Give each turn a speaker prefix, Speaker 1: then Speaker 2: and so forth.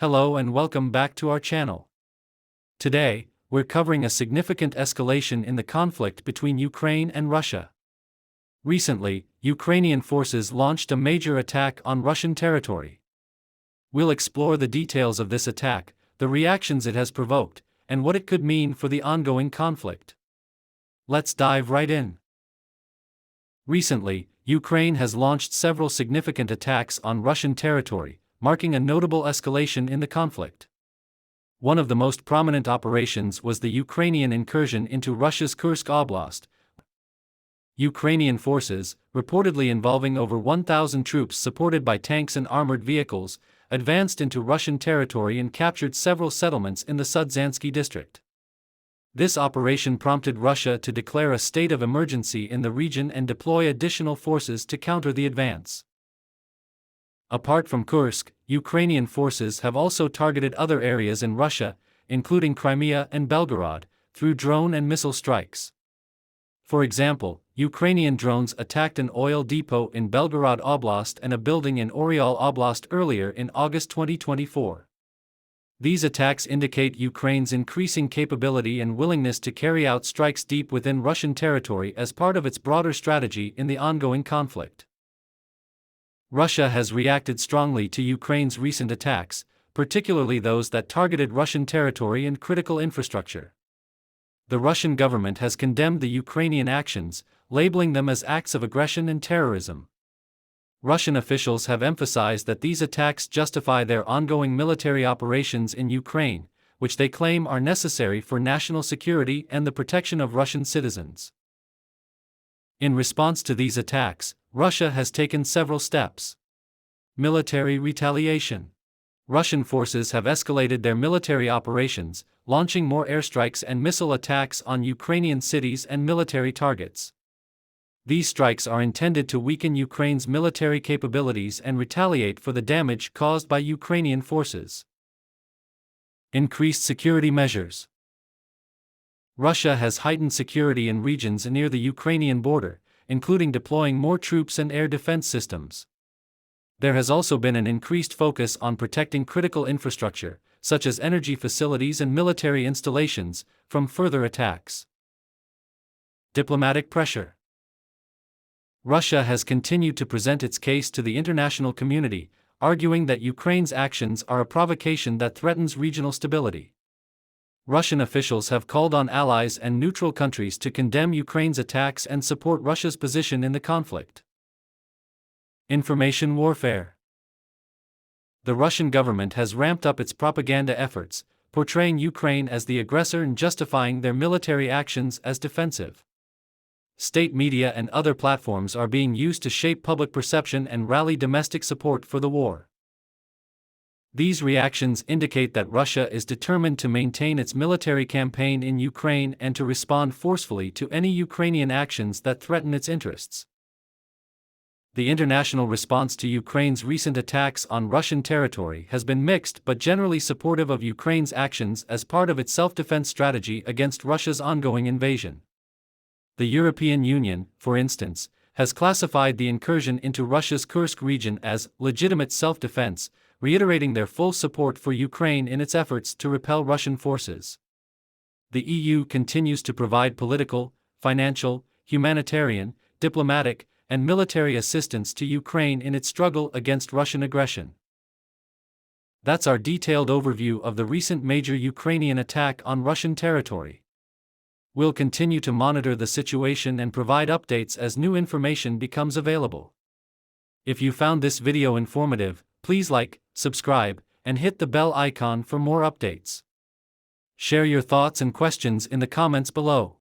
Speaker 1: Hello and welcome back to our channel. Today, we're covering a significant escalation in the conflict between Ukraine and Russia. Recently, Ukrainian forces launched a major attack on Russian territory. We'll explore the details of this attack, the reactions it has provoked, and what it could mean for the ongoing conflict. Let's dive right in. Recently, Ukraine has launched several significant attacks on Russian territory, marking a notable escalation in the conflict. One of the most prominent operations was the Ukrainian incursion into Russia's Kursk Oblast. Ukrainian forces, reportedly involving over 1,000 troops supported by tanks and armored vehicles, advanced into Russian territory and captured several settlements in the Sudzansky district. This operation prompted Russia to declare a state of emergency in the region and deploy additional forces to counter the advance. Apart from Kursk, Ukrainian forces have also targeted other areas in Russia, including Crimea and Belgorod, through drone and missile strikes. For example, Ukrainian drones attacked an oil depot in Belgorod Oblast and a building in Oryol Oblast earlier in August 2024. These attacks indicate Ukraine's increasing capability and willingness to carry out strikes deep within Russian territory as part of its broader strategy in the ongoing conflict. Russia has reacted strongly to Ukraine's recent attacks, particularly those that targeted Russian territory and critical infrastructure. The Russian government has condemned the Ukrainian actions, labeling them as acts of aggression and terrorism. Russian officials have emphasized that these attacks justify their ongoing military operations in Ukraine, which they claim are necessary for national security and the protection of Russian citizens. In response to these attacks, Russia has taken several steps. Military retaliation. Russian forces have escalated their military operations, launching more airstrikes and missile attacks on Ukrainian cities and military targets. These strikes are intended to weaken Ukraine's military capabilities and retaliate for the damage caused by Ukrainian forces. Increased security measures. Russia has heightened security in regions near the Ukrainian border, including deploying more troops and air defense systems. There has also been an increased focus on protecting critical infrastructure, such as energy facilities and military installations, from further attacks. Diplomatic pressure. Russia has continued to present its case to the international community, arguing that Ukraine's actions are a provocation that threatens regional stability. Russian officials have called on allies and neutral countries to condemn Ukraine's attacks and support Russia's position in the conflict. Information warfare. The Russian government has ramped up its propaganda efforts, portraying Ukraine as the aggressor and justifying their military actions as defensive. State media and other platforms are being used to shape public perception and rally domestic support for the war. These reactions indicate that Russia is determined to maintain its military campaign in Ukraine and to respond forcefully to any Ukrainian actions that threaten its interests. The international response to Ukraine's recent attacks on Russian territory has been mixed but generally supportive of Ukraine's actions as part of its self-defense strategy against Russia's ongoing invasion. The European Union, for instance, has classified the incursion into Russia's Kursk region as legitimate self-defense, reiterating their full support for Ukraine in its efforts to repel Russian forces. The EU continues to provide political, financial, humanitarian, diplomatic, and military assistance to Ukraine in its struggle against Russian aggression. That's our detailed overview of the recent major Ukrainian attack on Russian territory. We'll continue to monitor the situation and provide updates as new information becomes available. If you found this video informative, please like, subscribe, and hit the bell icon for more updates. Share your thoughts and questions in the comments below.